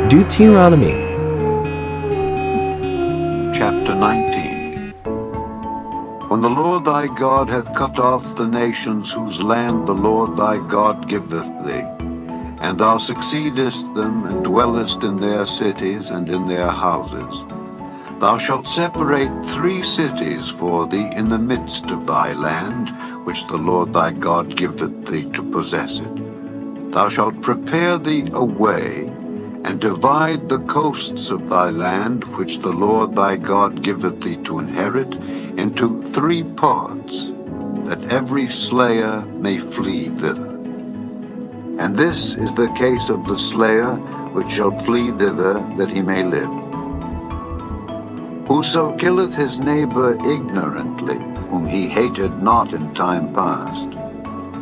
Deuteronomy Chapter 19. When the Lord thy God hath cut off the nations whose land the Lord thy God giveth thee, and thou succeedest them, and dwellest in their cities and in their houses, thou shalt separate 3 cities for thee in the midst of thy land, which the Lord thy God giveth thee to possess it. Thou shalt prepare thee a way, and divide the coasts of thy land, which the Lord thy God giveth thee to inherit, into 3 parts, that every slayer may flee thither. And this is the case of the slayer which shall flee thither, that he may live. Whoso killeth his neighbor ignorantly, whom he hated not in time past,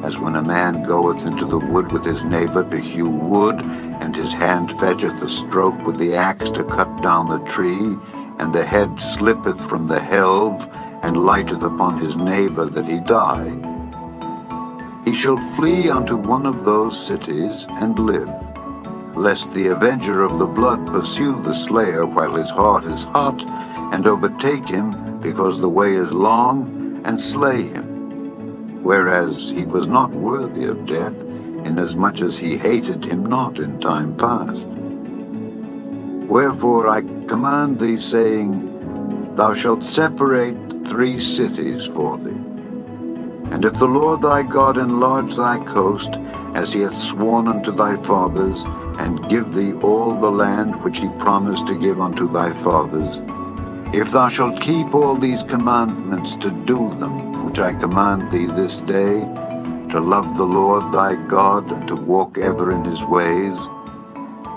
as when a man goeth into the wood with his neighbor to hew wood, and his hand fetcheth a stroke with the axe to cut down the tree, and the head slippeth from the helve, and lighteth upon his neighbor that he die. He shall flee unto one of those cities, and live, lest the avenger of the blood pursue the slayer while his heart is hot, and overtake him, because the way is long, and slay him, whereas he was not worthy of death, inasmuch as he hated him not in time past. Wherefore I command thee, saying, Thou shalt separate 3 cities for thee. And if the Lord thy God enlarge thy coast, as he hath sworn unto thy fathers, and give thee all the land which he promised to give unto thy fathers, if thou shalt keep all these commandments to do them, which I command thee this day, to love the Lord thy God, and to walk ever in his ways,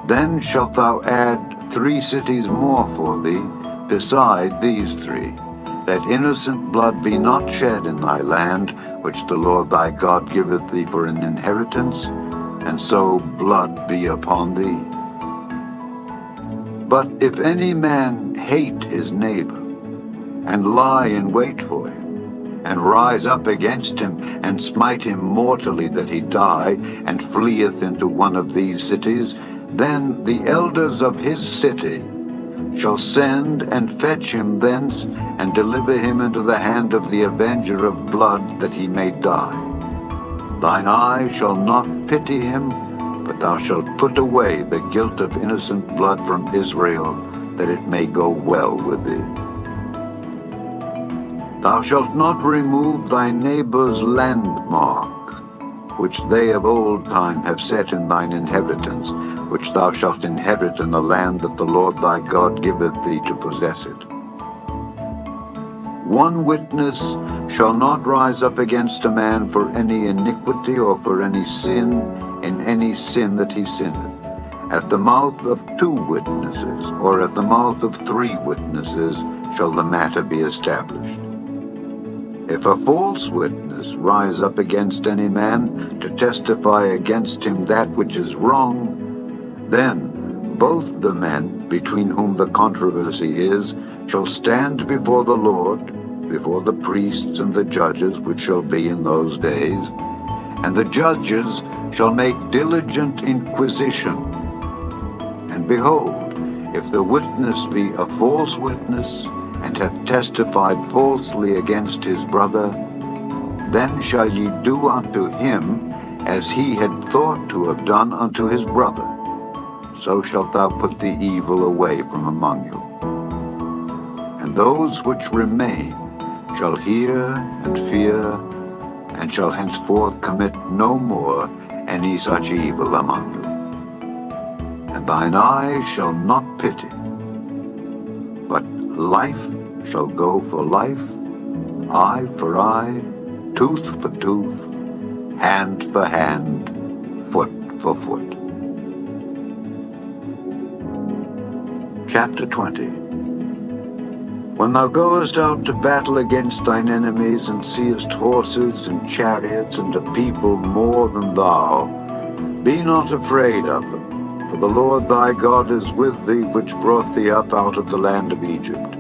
then shalt thou add 3 cities more for thee, beside these 3, that innocent blood be not shed in thy land, which the Lord thy God giveth thee for an inheritance, and so blood be upon thee. But if any man hate his neighbor, and lie in wait for him, and rise up against him, and smite him mortally that he die, and fleeth into one of these cities, then the elders of his city shall send and fetch him thence, and deliver him into the hand of the avenger of blood, that he may die. Thine eye shall not pity him, but thou shalt put away the guilt of innocent blood from Israel, that it may go well with thee. Thou shalt not remove thy neighbor's landmark, which they of old time have set in thine inheritance, which thou shalt inherit in the land that the Lord thy God giveth thee to possess it. 1 witness shall not rise up against a man for any iniquity or for any sin in any sin that he sinneth. At the mouth of 2 witnesses, or at the mouth of 3 witnesses, shall the matter be established. If a false witness rise up against any man to testify against him that which is wrong, then both the men between whom the controversy is shall stand before the Lord, before the priests and the judges which shall be in those days, and the judges shall make diligent inquisition. And behold, if the witness be a false witness, and hath testified falsely against his brother, then shall ye do unto him as he had thought to have done unto his brother. So shalt thou put the evil away from among you. And those which remain shall hear and fear, and shall henceforth commit no more any such evil among you. And thine eye shall not pity, but life shall go for life, eye for eye, tooth for tooth, hand for hand, foot for foot. Chapter 20. When thou goest out to battle against thine enemies, and seest horses and chariots and a people more than thou, be not afraid of them, for the Lord thy God is with thee, which brought thee up out of the land of Egypt.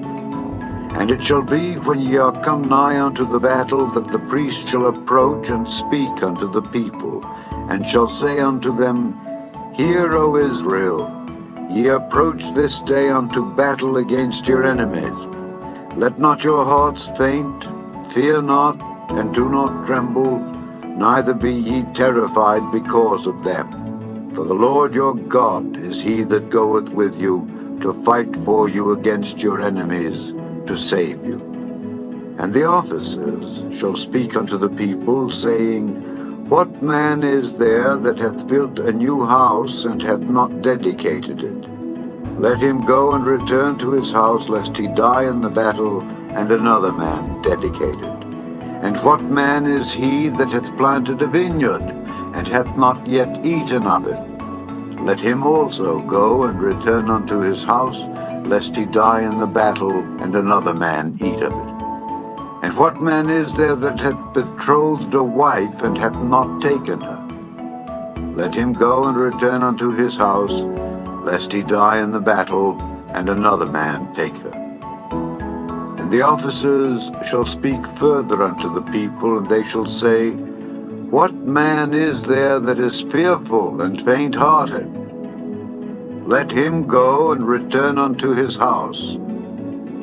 And it shall be, when ye are come nigh unto the battle, that the priest shall approach and speak unto the people, and shall say unto them, Hear, O Israel, ye approach this day unto battle against your enemies. Let not your hearts faint, fear not, and do not tremble, neither be ye terrified because of them. For the Lord your God is he that goeth with you to fight for you against your enemies, to save you. And the officers shall speak unto the people, saying, What man is there that hath built a new house, and hath not dedicated it? Let him go and return to his house, lest he die in the battle, and another man dedicate it. And what man is he that hath planted a vineyard, and hath not yet eaten of it? Let him also go and return unto his house, lest he die in the battle, and another man eat of it. And what man is there that hath betrothed a wife, and hath not taken her? Let him go and return unto his house, lest he die in the battle, and another man take her. And the officers shall speak further unto the people, and they shall say, What man is there that is fearful and faint-hearted? Let him go and return unto his house,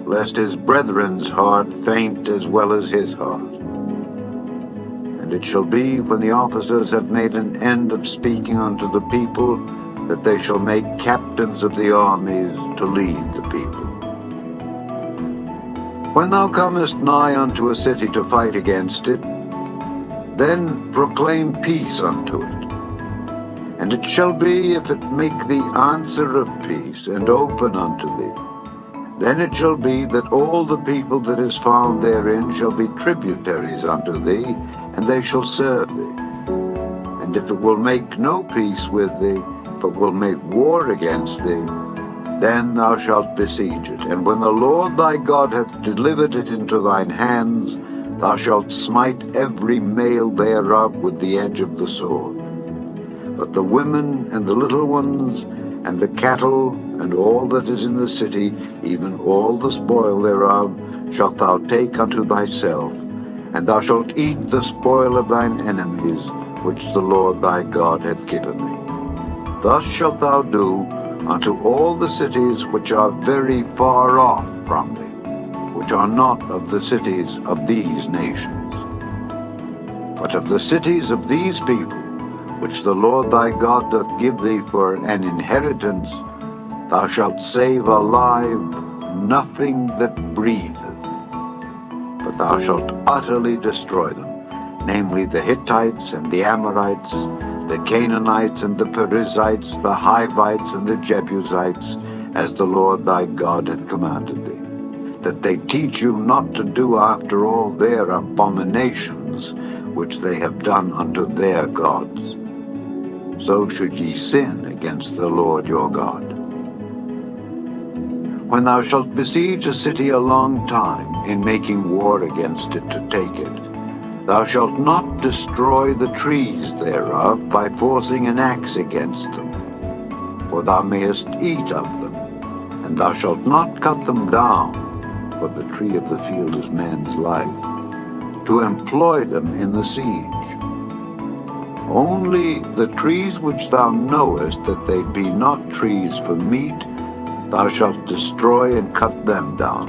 lest his brethren's heart faint as well as his heart. And it shall be, when the officers have made an end of speaking unto the people, that they shall make captains of the armies to lead the people. When thou comest nigh unto a city to fight against it, then proclaim peace unto it. And it shall be, if it make thee answer of peace, and open unto thee, then it shall be that all the people that is found therein shall be tributaries unto thee, and they shall serve thee. And if it will make no peace with thee, but will make war against thee, then thou shalt besiege it. And when the Lord thy God hath delivered it into thine hands, thou shalt smite every male thereof with the edge of the sword. But the women and the little ones, and the cattle, and all that is in the city, even all the spoil thereof, shalt thou take unto thyself, and thou shalt eat the spoil of thine enemies, which the Lord thy God hath given thee. Thus shalt thou do unto all the cities which are very far off from thee, which are not of the cities of these nations. But of the cities of these people, which the Lord thy God doth give thee for an inheritance, thou shalt save alive nothing that breatheth, but thou shalt utterly destroy them, namely the Hittites and the Amorites, the Canaanites and the Perizzites, the Hivites and the Jebusites, as the Lord thy God hath commanded thee, that they teach you not to do after all their abominations which they have done unto their gods. So should ye sin against the Lord your God. When thou shalt besiege a city a long time, in making war against it to take it, thou shalt not destroy the trees thereof by forcing an axe against them, for thou mayest eat of them, and thou shalt not cut them down, for the tree of the field is man's life, to employ them in the siege. Only the trees which thou knowest that they be not trees for meat, thou shalt destroy and cut them down,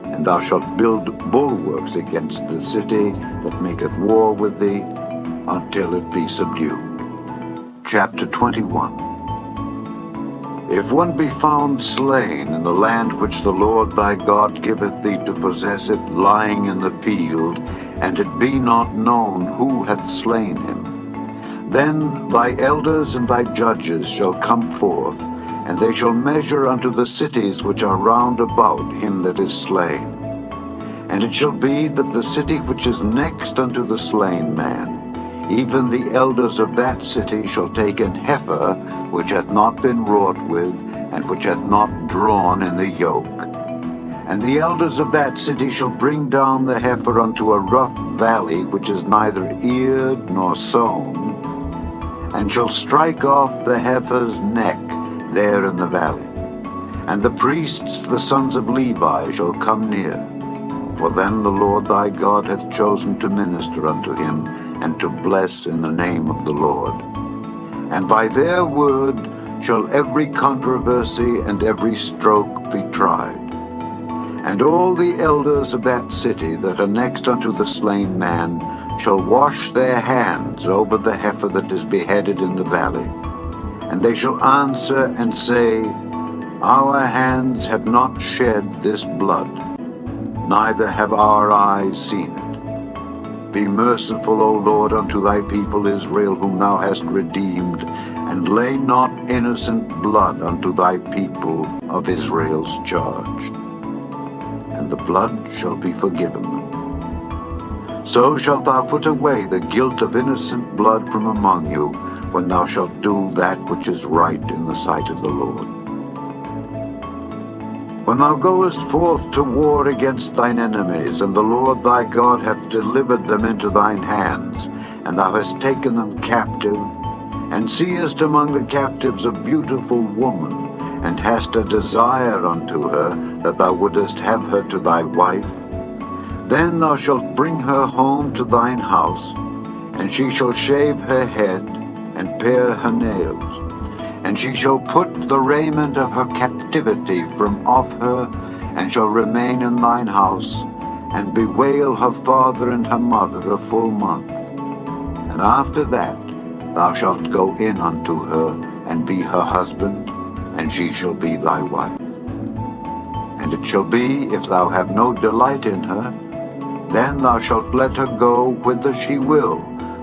and thou shalt build bulwarks against the city that maketh war with thee, until it be subdued. Chapter 21. If one be found slain in the land which the Lord thy God giveth thee to possess it, lying in the field, and it be not known who hath slain him, then thy elders and thy judges shall come forth, and they shall measure unto the cities which are round about him that is slain. And it shall be that the city which is next unto the slain man, even the elders of that city shall take an heifer which hath not been wrought with, and which hath not drawn in the yoke. And the elders of that city shall bring down the heifer unto a rough valley which is neither eared nor sown, and shall strike off the heifer's neck there in the valley. And the priests, the sons of Levi, shall come near, for then the Lord thy God hath chosen to minister unto him, and to bless in the name of the Lord. and by their word shall every controversy and every stroke be tried. And all the elders of that city that are next unto the slain man shall wash their hands over the heifer that is beheaded in the valley. And they shall answer and say, Our hands have not shed this blood, neither have our eyes seen it. Be merciful, O Lord, unto thy people Israel, whom thou hast redeemed, and lay not innocent blood unto thy people of Israel's charge. And the blood shall be forgiven them. So shalt thou put away the guilt of innocent blood from among you, when thou shalt do that which is right in the sight of the Lord. When thou goest forth to war against thine enemies, and the Lord thy God hath delivered them into thine hands, and thou hast taken them captive, and seest among the captives a beautiful woman, and hast a desire unto her, that thou wouldest have her to thy wife, then thou shalt bring her home to thine house, and she shall shave her head, and pare her nails, and she shall put the raiment of her captivity from off her, and shall remain in thine house, and bewail her father and her mother a full month. And after that thou shalt go in unto her, and be her husband, and she shall be thy wife. And it shall be, if thou have no delight in her, then thou shalt let her go whither she will,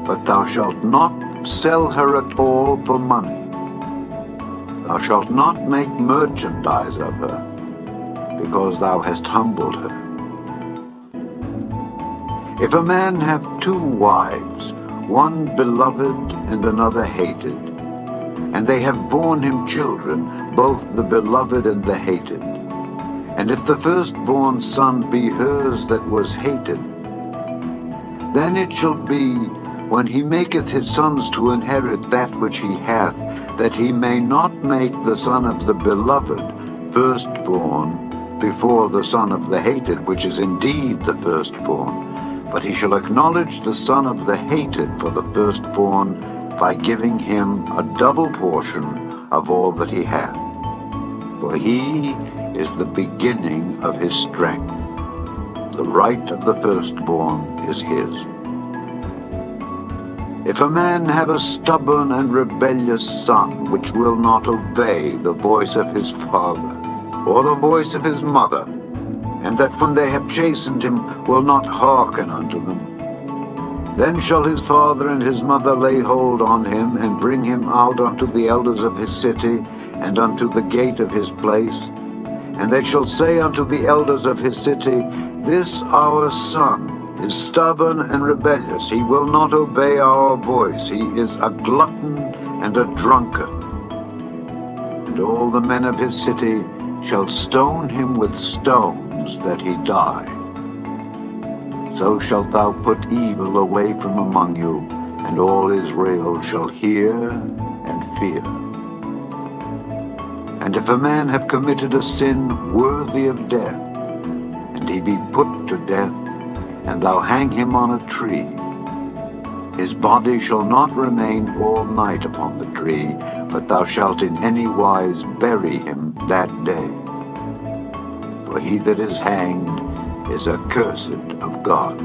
but thou shalt not sell her at all for money. Thou shalt not make merchandise of her, because thou hast humbled her. If a man have two wives, one beloved and another hated, and they have borne him children, both the beloved and the hated, and if the firstborn son be hers that was hated, then it shall be, when he maketh his sons to inherit that which he hath, that he may not make the son of the beloved firstborn before the son of the hated, which is indeed the firstborn, but he shall acknowledge the son of the hated for the firstborn by giving him a double portion of all that he hath. For he is the beginning of his strength. The right of the firstborn is his. If a man have a stubborn and rebellious son, which will not obey the voice of his father, or the voice of his mother, and that when they have chastened him will not hearken unto them, then shall his father and his mother lay hold on him, and bring him out unto the elders of his city, and unto the gate of his place. And they shall say unto the elders of his city, This our son is stubborn and rebellious. He will not obey our voice. He is a glutton and a drunkard. And all the men of his city shall stone him with stones, that he die. So shalt thou put evil away from among you, and all Israel shall hear and fear. And if a man have committed a sin worthy of death, and he be put to death, and thou hang him on a tree, his body shall not remain all night upon the tree, but thou shalt in any wise bury him that day. For he that is hanged is accursed of God,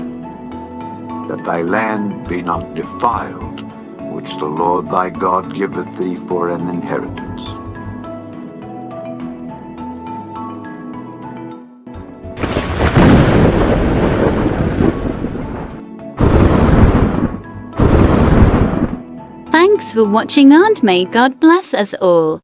that thy land be not defiled, which the Lord thy God giveth thee for an inheritance. Thanks for watching, and may God bless us all.